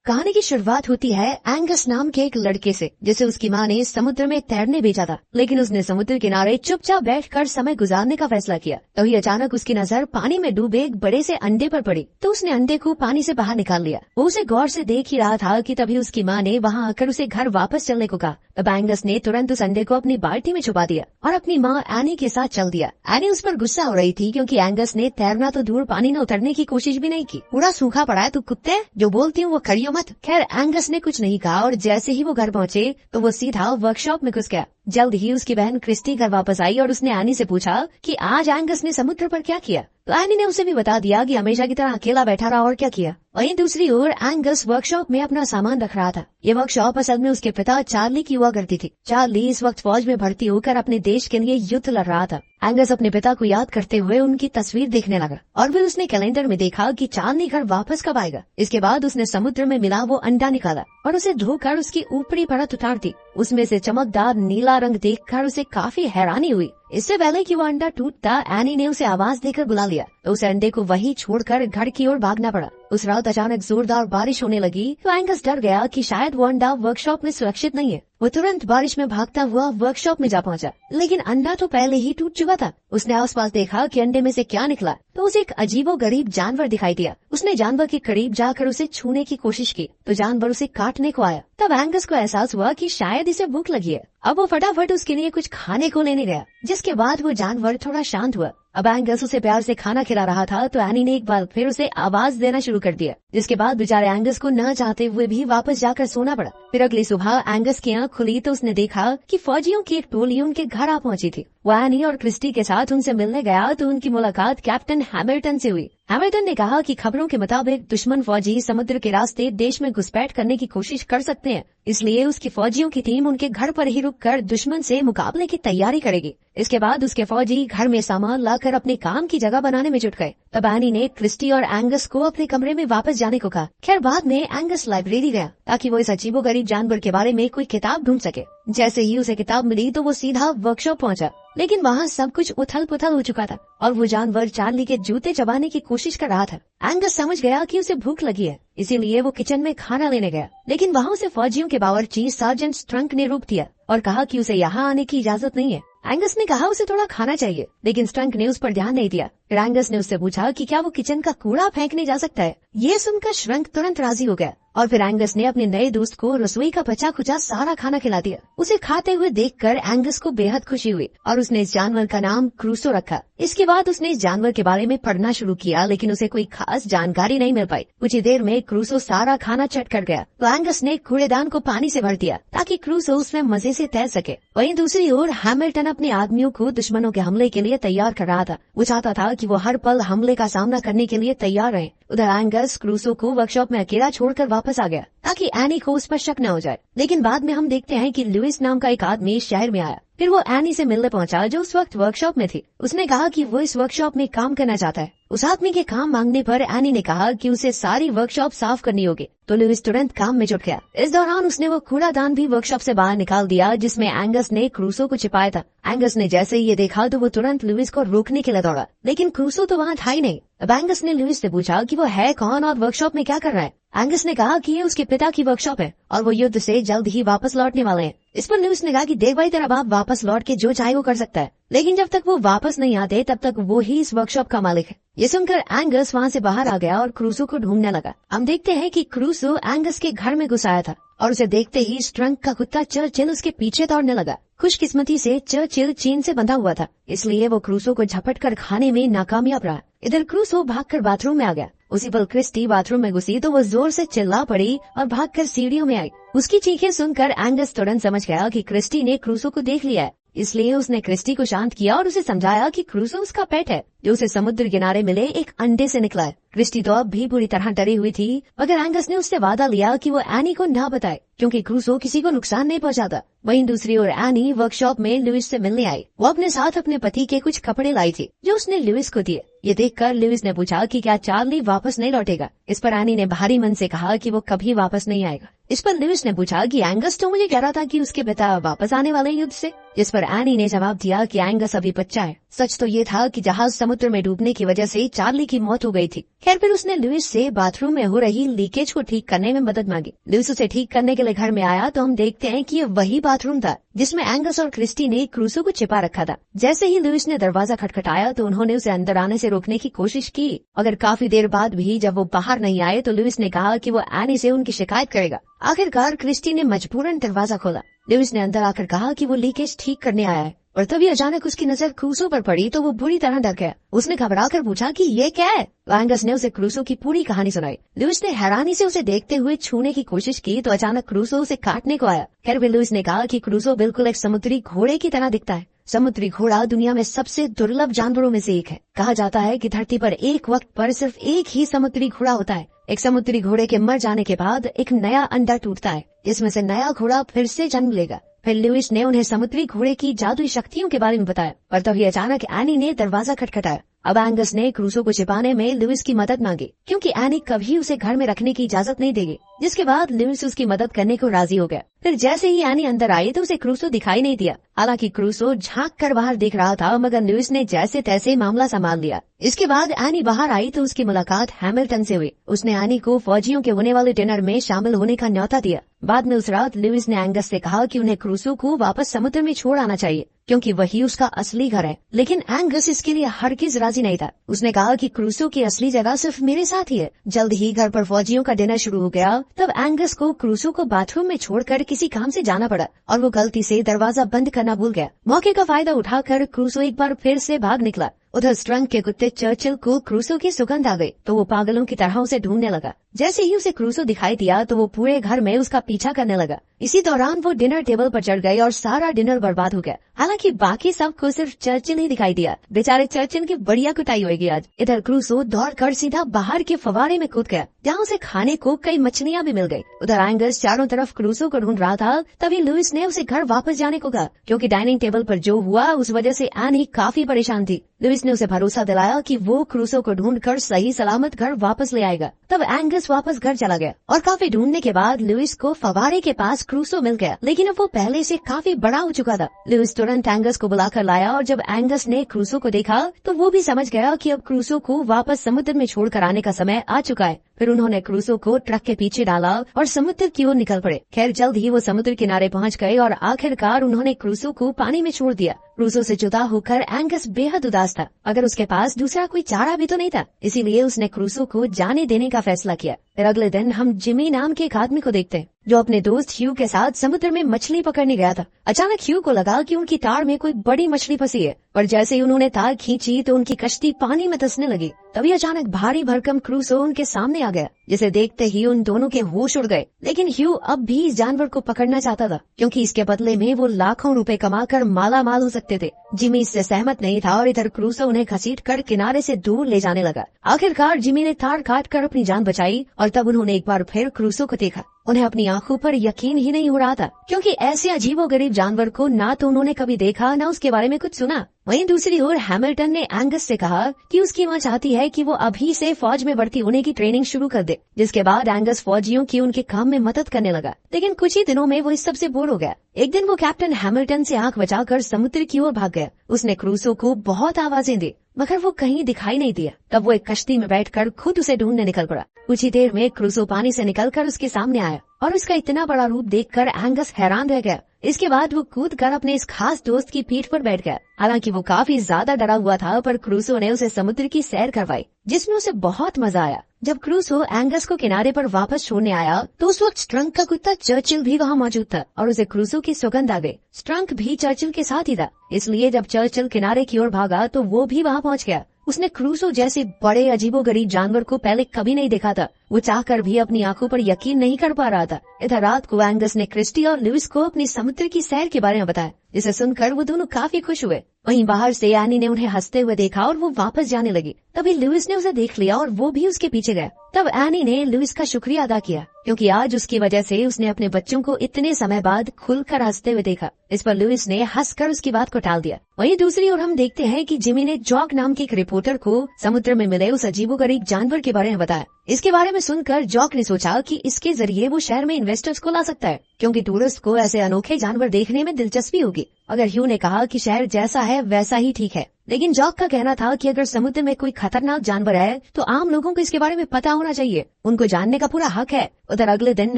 कहानी की शुरुआत होती है एंगस नाम के एक लड़के से, जिसे उसकी माँ ने समुद्र में तैरने भेजा था। लेकिन उसने समुद्र किनारे चुपचाप बैठकर समय गुजारने का फैसला किया। तभी अचानक उसकी नजर पानी में डूबे एक बड़े से अंडे पर पड़ी, तो उसने अंडे को पानी से बाहर निकाल लिया। वो उसे गौर से देख ही रहा था कि तभी उसकी माँ ने वहाँ आकर उसे घर वापस चलने को कहा। तब एंगस ने तुरंत उस अंडे को अपनी बाल्टी में छुपा दिया और अपनी माँ एनी के साथ चल दिया। एनी उस पर गुस्सा हो रही थी क्योंकि एंगस ने तैरना तो दूर पानी में उतरने की कोशिश भी नहीं की। पूरा सूखा पड़ा है, तू कुत्ते जो बोलती हूँ वो करियो मत। खैर एंगस ने कुछ नहीं कहा और जैसे ही वो घर पहुँचे तो वो सीधा वर्कशॉप में घुस गया। जल्द ही उसकी बहन क्रिस्टी घर वापस आई और उसने एनी से पूछा कि आज एंगस ने समुद्र पर क्या किया। तो एनी ने उसे भी बता दिया कि हमेशा की तरह अकेला बैठा रहा और क्या किया। वहीं दूसरी ओर एंगस वर्कशॉप में अपना सामान रख रहा था। ये वर्कशॉप असल में उसके पिता चार्ली की हुआ करती थी। चार्ली इस वक्त फौज में भर्ती होकर अपने देश के लिए युद्ध लड़ रहा था। एंगस अपने पिता को याद करते हुए उनकी तस्वीर देखने लगा और फिर उसने कैलेंडर में देखा कि चार्ली घर वापस कब आएगा। इसके बाद उसने समुद्र में मिला वो अंडा निकाला और उसे धोकर उसकी ऊपरी परत उतार दी। उसमें से चमकदार नीला रंग देखकर उसे काफी हैरानी हुई। इससे पहले कि वो अंडा टूटता, एनी ने उसे आवाज देकर बुला लिया तो उसे अंडे को वहीं छोड़कर घर की ओर भागना पड़ा। उस रात अचानक जोरदार बारिश होने लगी तो एंगस डर गया कि शायद वो अंडा वर्कशॉप में सुरक्षित नहीं है। वो तुरंत बारिश में भागता हुआ वर्कशॉप में जा पहुंचा, लेकिन अंडा तो पहले ही टूट चुका था। उसने आसपास देखा कि अंडे में से क्या निकला तो उसे एक अजीबोगरीब जानवर दिखाई दिया। उसने जानवर के करीब जाकर उसे छूने की कोशिश की तो जानवर उसे काटने को आया। तब एंगस को एहसास हुआ कि शायद इसे भूख लगी है। अब वो फटाफट उसके लिए कुछ खाने को लेने गया, जिसके बाद वो जानवर थोड़ा शांत हुआ। अब एंगस उसे प्यार से खाना खिला रहा था तो एनी ने एक बार फिर उसे आवाज देना शुरू कर दिया, जिसके बाद बेचारे एंगस को न चाहते हुए भी वापस जाकर सोना पड़ा। फिर अगली सुबह एंगस की आंख खुली तो उसने देखा कि फौजियों की एक टोली उनके घर आ पहुंची थी। वो एनी और क्रिस्टी के साथ उनसे मिलने गया तो उनकी मुलाकात कैप्टन हैमिल्टन से हुई। हैमिल्टन ने कहा कि खबरों के मुताबिक दुश्मन फौजी समुद्र के रास्ते देश में घुसपैठ करने की कोशिश कर सकते हैं, इसलिए उसकी फौजियों की टीम उनके घर पर ही रुककर दुश्मन से मुकाबले की तैयारी करेगी। इसके बाद उसके फौजी घर में सामान लाकर अपने काम की जगह बनाने में जुट गए। तब एनी ने क्रिस्टी और एंगस को अपने कमरे में वापस जाने को कहा। खैर बाद में एंगस लाइब्रेरी गया ताकि वो इस अजीबोगरीब जानवर के बारे में कोई किताब ढूंढ सके। जैसे ही उसे किताब मिली तो वो सीधा वर्कशॉप पहुंचा, लेकिन वहाँ सब कुछ उथल पुथल हो चुका था और वो जानवर चार्ली के जूते चबाने की कोशिश कर रहा था। एंगस समझ गया कि उसे भूख लगी है, इसीलिए वो किचन में खाना लेने गया, लेकिन वहाँ उसे फौजियों के बावर्ची सार्जेंट स्ट्रंक ने रोक दिया और कहा कि उसे यहाँ आने की इजाजत नहीं है। एंगस ने कहा उसे थोड़ा खाना चाहिए, लेकिन स्ट्रंक ने उस पर ध्यान नहीं दिया। फिर एंगस ने उससे पूछा कि क्या वो किचन का कूड़ा फेंकने जा सकता है। ये सुनकर श्रंक तुरंत राजी हो गया और फिर एंगस ने अपने नए दोस्त को रसोई का बचा खुचा सारा खाना खिला दिया। उसे खाते हुए देखकर एंगस को बेहद खुशी हुई और उसने इस जानवर का नाम क्रूसो रखा। इसके बाद उसने इस जानवर के बारे में पढ़ना शुरू किया, लेकिन उसे कोई खास जानकारी नहीं मिल पाई। कुछ ही देर में क्रूसो सारा खाना चट कर गया तो एंगस ने कूड़ेदान को पानी से भर दिया ताकि क्रूसो उसमें मजे से तैर सके। वहीं दूसरी ओर हैमिल्टन अपने आदमियों को दुश्मनों के हमले के लिए तैयार कर रहा था। वो चाहता था कि वो हर पल हमले का सामना करने के लिए तैयार रहे। उधर एंगस क्रूसो को वर्कशॉप में अकेला छोड़कर वापस आ गया ताकि एनी को उस पर शक न हो जाए। लेकिन बाद में हम देखते हैं कि लुइस नाम का एक आदमी शहर में आया। फिर वो एनी से मिलने पहुंचा जो उस वक्त वर्कशॉप में थी। उसने कहा कि वो इस वर्कशॉप में काम करना चाहता है। उस आदमी के काम मांगने पर एनी ने कहा कि उसे सारी वर्कशॉप साफ करनी होगी, तो लुइस तुरंत काम में जुट गया। इस दौरान उसने वो कूड़ादान भी वर्कशॉप से बाहर निकाल दिया जिसमें एंगस ने क्रूसो को छिपाया था। एंगस ने जैसे ही ये देखा तो वो तुरंत लुइस को रोकने के लिए दौड़ा, लेकिन क्रूसो तो वहाँ था ही नहीं। अब एंगस ने लुइस से पूछा कि वो है कौन और वर्कशॉप में क्या कर रहा है। एंगस ने कहा कि ये उसके पिता की वर्कशॉप है और वो युद्ध से जल्द ही वापस लौटने वाले हैं। इस पर लुइस ने कहा कि देख भाई, तेरा बाप वापस लौट के जो चाहे वो कर सकता है, लेकिन जब तक वो वापस नहीं आते तब तक वो ही इस वर्कशॉप का मालिक है। ये सुनकर एंगस वहाँ से बाहर आ गया और क्रूसो को ढूंढने लगा। हम देखते हैं कि क्रूसो एंगस के घर में घुस आया था और उसे देखते ही स्ट्रंक का कुत्ता चर्चिल उसके पीछे दौड़ने लगा। खुशकिस्मती से चर्चिल चेन से बंधा हुआ था, इसलिए वो क्रूसो को झपट कर खाने में नाकामयाब रहा। इधर क्रूसो भागकर बाथरूम में आ गया। उसी पल क्रिस्टी बाथरूम में घुसी तो वो जोर से चिल्ला पड़ी और भागकर सीढ़ियों में आई। उसकी चीखें सुनकर एंगस तुरंत समझ गया कि क्रिस्टी ने क्रूसो को देख लिया है, इसलिए उसने क्रिस्टी को शांत किया और उसे समझाया कि क्रूसो उसका पेट है जो उसे समुद्र किनारे मिले एक अंडे से निकला है। क्रिस्टी तो अब भी बुरी तरह डरी हुई थी, मगर एंगस ने उससे वादा लिया कि वो एनी को न बताए क्योंकि क्रूसो किसी को नुकसान नहीं पहुंचाता। वहीं दूसरी ओर एनी वर्कशॉप में लुइस से मिलने आई। वो अपने साथ अपने पति के कुछ कपड़े लाई थी जो उसने लुइस को दिए। ये देखकर लुइस ने पूछा कि क्या चार्ली वापस नहीं लौटेगा। इस पर एनी ने भारी मन से कहा कि वो कभी वापस नहीं आएगा। इस पर लुइस ने पूछा कि एंगस तो मुझे कह रहा था कि उसके पिता वापस आने वाले युद्ध से। जिस पर एनी ने जवाब दिया कि एंगस अभी बच्चा है। सच तो ये था कि जहाज समुद्र में डूबने की वजह से चार्ली की मौत हो गई थी। खैर फिर उसने लुइस से बाथरूम में हो रही लीकेज को ठीक करने में मदद मांगी। लुइस उसे ठीक करने के लिए घर में आया तो हम देखते हैं कि ये वही बाथरूम था जिसमें एंगस और क्रिस्टी ने क्रूसो को छिपा रखा था। जैसे ही लुइस ने दरवाजा खटखटाया तो उन्होंने उसे अंदर आने से रोकने की कोशिश की। अगर काफी देर बाद भी जब वो बाहर नहीं आए तो लुइस ने कहा कि वो एनी से उनकी शिकायत करेगा। आखिरकार क्रिस्टी ने मजबूरन दरवाजा खोला। लुइस ने अंदर आकर कहा कि वो लीकेज ठीक करने आया है और तभी अचानक उसकी नजर क्रूसो पर पड़ी तो वो बुरी तरह डर गया। उसने घबराकर पूछा कि ये क्या है। एंगस ने उसे क्रूसो की पूरी कहानी सुनाई। लुइस ने हैरानी से उसे देखते हुए छूने की कोशिश की तो अचानक क्रूसो उसे काटने को आया। खैर फिर लुइस ने कहा कि क्रूसो बिल्कुल एक समुद्री घोड़े की तरह दिखता है। समुद्री घोड़ा दुनिया में सबसे दुर्लभ जानवरों में से एक है। कहा जाता है कि धरती पर एक वक्त पर सिर्फ एक ही समुद्री घोड़ा होता है। एक समुद्री घोड़े के मर जाने के बाद एक नया अंडा टूटता है जिसमें से नया घोड़ा फिर से जन्म लेगा। फिर लुइस ने उन्हें समुद्री घोड़े की जादुई शक्तियों के बारे में बताया और तभी अचानक एनी ने दरवाजा खटखटाया। अब एंगस ने क्रूसो को छिपाने में लुइस की मदद मांगी क्योंकि एनी कभी उसे घर में रखने की इजाजत नहीं देगी, जिसके बाद लुइस उसकी मदद करने को राजी हो गया। फिर जैसे ही एनी अंदर आई तो उसे क्रूसो दिखाई नहीं दिया। हालांकि क्रूसो झांक कर बाहर देख रहा था मगर लुइस ने जैसे तैसे मामला संभाल लिया। इसके बाद एनी बाहर आई तो उसकी मुलाकात हैमिल्टन से हुई। उसने एनी को फौजियों के होने वाले डिनर में शामिल होने का न्योता दिया। बाद में उस रात लुइस ने एंगस से कहा कि उन्हें क्रूसो को वापस समुद्र में छोड़ आना चाहिए क्योंकि वही उसका असली घर है। लेकिन एंगस इसके लिए हरगिज राजी नहीं था। उसने कहा कि क्रूसो की असली जगह सिर्फ मेरे साथ ही है। जल्द ही घर पर फौजियों का डिनर शुरू हो गया। तब एंगस को क्रूसो को बाथरूम में छोड़कर किसी काम से जाना पड़ा और वो गलती से दरवाजा बंद करना भूल गया। मौके का फायदा उठाकर क्रूसो एक बार फिर से भाग निकला। उधर स्ट्रंग के कुत्ते चर्चिल को क्रूसो की सुगंध आ गई तो वो पागलों की तरह उसे ढूंढने लगा। जैसे ही उसे क्रूसो दिखाई दिया तो वो पूरे घर में उसका पीछा करने लगा। इसी दौरान वो डिनर टेबल पर चढ़ गई और सारा डिनर बर्बाद हो गया। हालांकि बाकी सबको सिर्फ चर्चिल ही दिखाई दिया। बेचारे चर्चिल की बढ़िया कुटाई होगी आज। इधर क्रूसो दौड़कर सीधा बाहर के फवारे में कूद गया जहाँ उसे खाने को कई मछलियाँ भी मिल गयी। उधर एंगस चारों तरफ क्रूसो को ढूंढ रहा था। तभी लुइस ने उसे घर वापस जाने को कहा क्योंकि डाइनिंग टेबल पर जो हुआ उस वजह से एनी काफी परेशान थी। लुइस ने उसे भरोसा दिलाया कि वो क्रूसो को ढूंढकर सही सलामत घर वापस ले आएगा। तब एंगस वापस घर चला गया और काफी ढूंढने के बाद लुइस को फवारे के पास क्रूसो मिल गया, लेकिन अब वो पहले से काफी बड़ा हो चुका था। लुइस तुरंत एंगस को बुलाकर लाया और जब एंगस ने क्रूसो को देखा तो वो भी समझ गया कि अब क्रूसो को वापस समुद्र में छोड़कर आने का समय आ चुका है। फिर उन्होंने क्रूसो को ट्रक के पीछे डाला और समुद्र की ओर निकल पड़े। खैर जल्द ही वो समुद्र किनारे पहुंच गए और आखिरकार उन्होंने क्रूसो को पानी में छोड़ दिया। क्रूसो से जुदा होकर एंगस बेहद उदास था। अगर उसके पास दूसरा कोई चारा भी तो नहीं था, इसीलिए उसने क्रूसो को जाने देने का फैसला किया। फिर अगले दिन हम जिमी नाम के एक आदमी को देखते हैं जो अपने दोस्त ह्यू के साथ समुद्र में मछली पकड़ने गया था। अचानक ह्यू को लगा कि उनकी तार में कोई बड़ी मछली फंसी है और जैसे ही उन्होंने तार खींची तो उनकी कश्ती पानी में धंसने लगी। तभी अचानक भारी भरकम क्रूसो उनके सामने आ गया, जिसे देखते ही उन दोनों के होश उड़ गए। लेकिन ह्यू अब भी इस जानवर को पकड़ना चाहता था क्योंकि इसके बदले में वो लाखों रुपए कमाकर माला माल हो सकते थे। जिमी इससे सहमत नहीं था और इधर क्रूसो उन्हें घसीट कर किनारे से दूर ले जाने लगा। आखिरकार जिमी ने तार काट कर अपनी जान बचाई और तब उन्होंने एक बार फिर क्रूसो को देखा। उन्हें अपनी आंखों पर यकीन ही नहीं हो रहा था क्योंकि ऐसे अजीबोगरीब जानवर को ना तो उन्होंने कभी देखा ना उसके बारे में कुछ सुना। वहीं दूसरी ओर हैमिल्टन ने एंगस से कहा कि उसकी मां चाहती है कि वो अभी से फौज में भर्ती होने की ट्रेनिंग शुरू कर दे, जिसके बाद एंगस फौजियों की उनके काम में मदद करने लगा। लेकिन कुछ ही दिनों में वो इस सब से बोर हो गया। एक दिन वो कैप्टन हैमिल्टन से आंख बचाकर समुद्र की ओर भाग गया। उसने क्रूसो को बहुत आवाजें दी मगर वो कहीं दिखाई नहीं दिया। तब वो एक कश्ती में बैठकर खुद उसे ढूंढने निकल पड़ा। कुछ ही देर में क्रूसो पानी से निकलकर उसके सामने आया और उसका इतना बड़ा रूप देखकर एंगस हैरान रह गया। इसके बाद वो कूदकर अपने इस खास दोस्त की पीठ पर बैठ गया। हालांकि वो काफी ज्यादा डरा हुआ था, पर क्रूसो ने उसे समुद्र की सैर करवाई जिसमें उसे बहुत मजा आया। जब क्रूसो एंगस को किनारे पर वापस छोड़ने आया तो उस वक्त स्ट्रंक का कुत्ता चर्चिल भी वहाँ मौजूद था और उसे क्रूसो की सुगंध आ गई। स्ट्रंक भी चर्चिल के साथ ही था, इसलिए जब चर्चिल किनारे की ओर भागा तो वो भी वहाँ पहुँच गया। उसने क्रूसो जैसे बड़े अजीबोगरीब जानवर को पहले कभी नहीं देखा था। वो चाहकर भी अपनी आंखों पर यकीन नहीं कर पा रहा था। इधर रात को एंगस ने क्रिस्टी और लुइस को अपनी समुद्र की सैर के बारे में बताया, जिसे सुनकर वो दोनों काफी खुश हुए। वहीं बाहर से एनी ने उन्हें हंसते हुए देखा और वो वापस जाने लगी। तभी लुइस ने उसे देख लिया और वो भी उसके पीछे गया। तब एनी ने लुइस का शुक्रिया अदा किया क्योंकि आज उसकी वजह से उसने अपने बच्चों को इतने समय बाद खुलकर हंसते हुए देखा। इस पर लुइस ने हंसकर उसकी बात को टाल दिया। वहीं दूसरी ओर हम देखते हैं कि जिमी ने जॉक नाम के एक रिपोर्टर को समुद्र में मिले उस अजीबोगरीब जानवर के बारे में बताया। इसके बारे में सुनकर जॉक ने सोचा कि इसके जरिए वो शहर में इन्वेस्टर्स को ला सकता है, क्योंकि टूरिस्ट को ऐसे अनोखे जानवर देखने में दिलचस्पी होगी। अगर ह्यू ने कहा कि शहर जैसा है वैसा ही ठीक है, लेकिन जॉक का कहना था कि अगर समुद्र में कोई खतरनाक जानवर है तो आम लोगों को इसके बारे में पता होना चाहिए, उनको जानने का पूरा हक है। उधर अगले दिन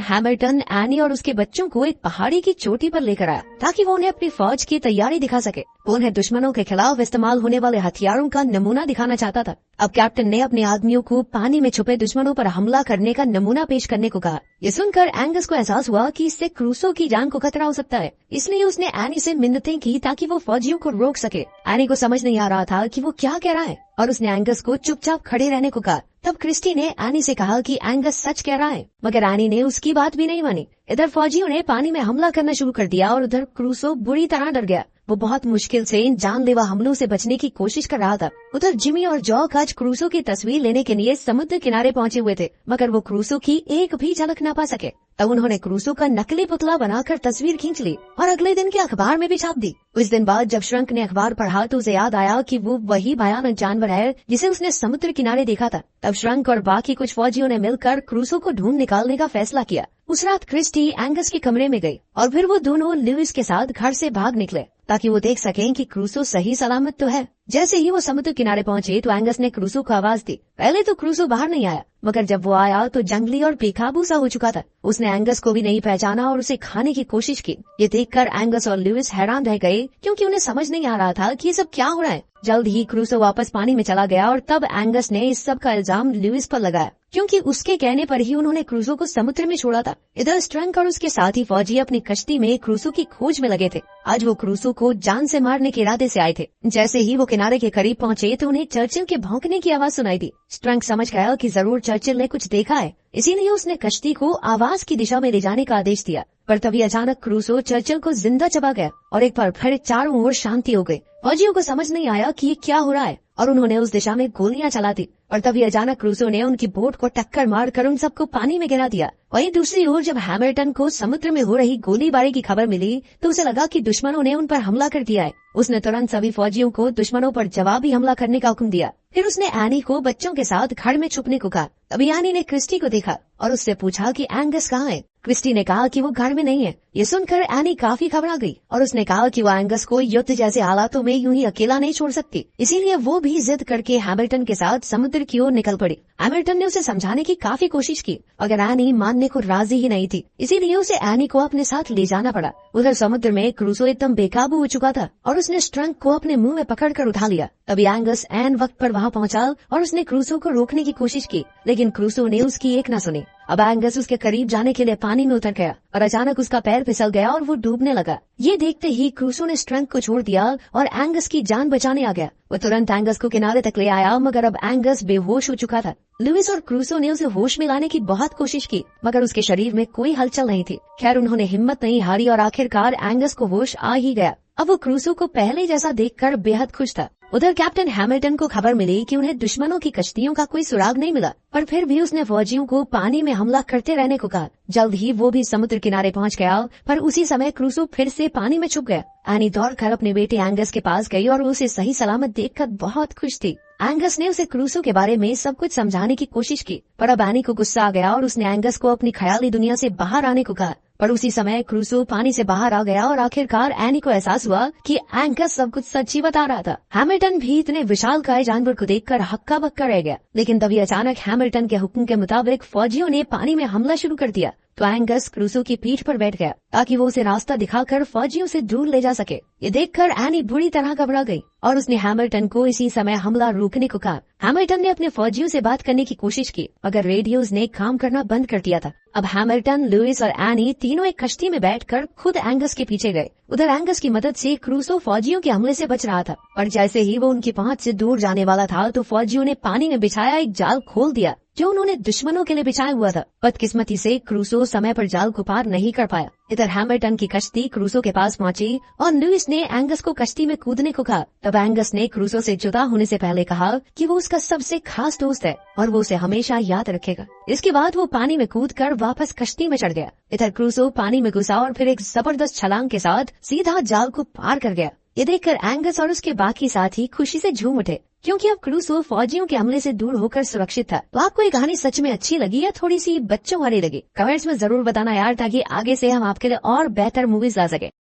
हैमिल्टन एनी और उसके बच्चों को एक पहाड़ी की चोटी पर लेकर आया ताकि वो उन्हें अपनी फौज की तैयारी दिखा सके। वो उन्हें दुश्मनों के खिलाफ इस्तेमाल होने वाले हथियारों का नमूना दिखाना चाहता था। अब कैप्टन ने अपने आदमियों को पानी में छुपे दुश्मनों पर हमला करने का नमूना पेश करने को कहा। ये सुनकर एंगस को एहसास हुआ कि इससे क्रूसो की जान को खतरा हो सकता है, इसलिए उसने एनी से मिन्नतें की ताकि वो फौजियों को रोक सके। एनी को समझ नहीं आ रहा था कि वो क्या कह रहा है और उसने एंगस को चुपचाप खड़े रहने को कहा। तब क्रिस्टी ने एनी से कहा कि एंगस सच कह रहा है, मगर एनी ने उसकी बात भी नहीं मानी। इधर फौजियों ने पानी में हमला करना शुरू कर दिया और उधर क्रूसो बुरी तरह डर गया। वो बहुत मुश्किल से इन जानलेवा हमलों से बचने की कोशिश कर रहा था। उधर जिमी और जॉक आज क्रूसो की तस्वीर लेने के लिए समुद्र किनारे पहुंचे हुए थे, मगर वो क्रूसो की एक भी झलक न पा सके। तब उन्होंने क्रूसो का नकली पुतला बनाकर तस्वीर खींच ली और अगले दिन के अखबार में भी छाप दी। उस दिन बाद जब श्रंक ने अखबार पढ़ा तो उसे याद आया कि वो वही भयानक जानवर है जिसे उसने समुद्र किनारे देखा था। तब श्रंक और बाकी कुछ फौजियों ने मिलकर क्रूसो को ढूंढ निकालने का फैसला किया। उस रात क्रिस्टी एंगस के कमरे में गई और फिर वो दोनों लुइस के साथ घर से भाग निकले ताकि वो देख सकें कि क्रूसो सही सलामत तो है। जैसे ही वो समुद्र किनारे पहुंचे तो एंगस ने क्रूसो को आवाज दी। पहले तो क्रूसो बाहर नहीं आया, मगर जब वो आया तो जंगली और बेकाबू सा हो चुका था। उसने एंगस को भी नहीं पहचाना और उसे खाने की कोशिश की। ये देखकर एंगस और लुइस हैरान रह गए, क्योंकि उन्हें समझ नहीं आ रहा था कि ये सब क्या हो रहा है। जल्द ही क्रूसो वापस पानी में चला गया और तब एंगस ने इस सब का इल्जाम लुइस पर लगाया, क्योंकि उसके कहने पर ही उन्होंने क्रूसो को समुद्र में छोड़ा था। इधर स्ट्रंक और उसके साथी फौजी अपनी कश्ती में क्रूसो की खोज में लगे थे। आज वो क्रूसो को जान से मारने के इरादे से आए थे। जैसे ही वो किनारे के करीब पहुंचे तो उन्हें चर्चिल के भौंकने की आवाज सुनाई दी। स्ट्रंक समझ गया कि जरूर चर्चिल ने कुछ देखा है, इसीलिए उसने कश्ती को आवाज की दिशा में ले जाने का आदेश दिया। पर तभी अचानक क्रूसो चर्चिल को जिंदा चबा गया और एक बार फिर चारों ओर शांति हो गई। फौजियों को समझ नहीं आया कि ये क्या हो रहा है और उन्होंने उस दिशा में गोलियां चला दी। और तभी अचानक क्रूसो ने उनकी बोट को टक्कर मारकर उन सबको पानी में गिरा दिया। वहीं दूसरी ओर जब हैमिल्टन को समुद्र में हो रही गोलीबारी की खबर मिली तो उसे लगा कि दुश्मनों ने उन पर हमला कर दिया है। उसने तुरंत सभी फौजियों को दुश्मनों पर जवाबी हमला करने का हुक्म दिया। फिर उसने एनी को बच्चों के साथ घर में छुपने को कहा। तभी एनी ने क्रिस्टी को देखा और उससे पूछा कि एंगस कहाँ है। क्रिस्टी ने कहा कि वो घर में नहीं है। ये सुनकर एनी काफी घबरा गई और उसने कहा कि वो एंगस को युद्ध जैसे हालातों में यूं ही अकेला नहीं छोड़ सकती, इसीलिए वो भी जिद करके हैमिल्टन के साथ समुद्र की ओर निकल पड़ी। हैमिल्टन ने उसे समझाने की काफी कोशिश की, मगर एनी मानने को राजी ही नहीं थी, इसीलिए उसे एनी को अपने साथ ले जाना पड़ा। उधर समुद्र में क्रूसो एकदम बेकाबू हो चुका था और उसने स्ट्रंक को अपने मुंह में पकड़कर उठा लिया। तभी एंगस ऐन वक्त पर वहाँ पहुंचा और उसने क्रूसो को रोकने की कोशिश की, लेकिन क्रूसो ने उसकी एक न सुनी। अब एंगस उसके करीब जाने के लिए पानी में उतर गया और अचानक उसका पैर फिसल गया और वो डूबने लगा। ये देखते ही क्रूसो ने स्ट्रंक को छोड़ दिया और एंगस की जान बचाने आ गया। वो तुरंत एंगस को किनारे तक ले आया, मगर अब एंगस बेहोश हो चुका था। लुइस और क्रूसो ने उसे होश में लाने की बहुत कोशिश की, मगर उसके शरीर में कोई हलचल नहीं थी। खैर उन्होंने हिम्मत नहीं हारी और आखिरकार एंगस को होश आ ही गया। अब वो क्रूसो को पहले जैसा देखकर बेहद खुश था। उधर कैप्टन हैमिल्टन को खबर मिली कि उन्हें दुश्मनों की कश्तियों का कोई सुराग नहीं मिला, पर फिर भी उसने फौजियों को पानी में हमला करते रहने को कहा। जल्द ही वो भी समुद्र किनारे पहुंच गया, पर उसी समय क्रूसो फिर से पानी में छुप गया। एनी दौड़कर अपने बेटे एंगस के पास गई और उसे सही सलामत देखकर बहुत खुश थी। एंगस ने उसे क्रूसो के बारे में सब कुछ समझाने की कोशिश की, पर अब एनी को गुस्सा आ गया और उसने एंगस को अपनी ख्याली दुनिया से बाहर आने को कहा। पर उसी समय क्रूसो पानी से बाहर आ गया और आखिरकार एनी को एहसास हुआ कि एंगस सब कुछ सच्ची बता रहा था। हैमिल्टन भी इतने विशालकाय जानवर को देखकर हक्का बक्का रह गया, लेकिन तभी अचानक हैमिल्टन के हुक्म के मुताबिक फौजियों ने पानी में हमला शुरू कर दिया। तो एंगस क्रूसो की पीठ पर बैठ गया ताकि वो उसे रास्ता दिखाकर फौजियों से दूर ले जा सके। ये देखकर एनी बुरी तरह घबरा गई और उसने हैमिल्टन को इसी समय हमला रोकने को कहा। हैमिल्टन ने अपने फौजियों से बात करने की कोशिश की, मगर रेडियोज ने काम करना बंद कर दिया था। अब हैमिल्टन, लुइस और एनी तीनों एक कश्ती में बैठकर खुद एंगस के पीछे गए। उधर एंगस की मदद से क्रूसो फौजियों के हमले से बच रहा था, पर जैसे ही वो उनकी पहुंच से दूर जाने वाला था तो फौजियों ने पानी में बिछाया एक जाल खोल दिया जो उन्होंने दुश्मनों के लिए बिछाया हुआ था। बदकिस्मती से क्रूसो समय पर जाल को पार नहीं कर पाया। इधर हैमिल्टन की कश्ती क्रूसो के पास पहुंची और लुइस ने एंगस को कश्ती में कूदने को कहा। तब एंगस ने क्रूसो से जुदा होने से पहले कहा कि वो उसका सबसे खास दोस्त है और वो उसे हमेशा याद रखेगा। इसके बाद वो पानी में कूदकर वापस कश्ती में चढ़ गया। इधर क्रूसो पानी में घुसा और फिर एक जबरदस्त छलांग के साथ सीधा जाल को पार कर गया। ये देखकर एंगस और उसके बाकी साथी खुशी से झूम उठे। क्योंकि अब क्रूसो फौजियों के हमले से दूर होकर सुरक्षित था। तो आपको ये कहानी सच में अच्छी लगी या थोड़ी सी बच्चों वाली लगी? कमेंट्स में जरूर बताना यार, ताकि आगे से हम आपके लिए और बेहतर मूवीज ला सके।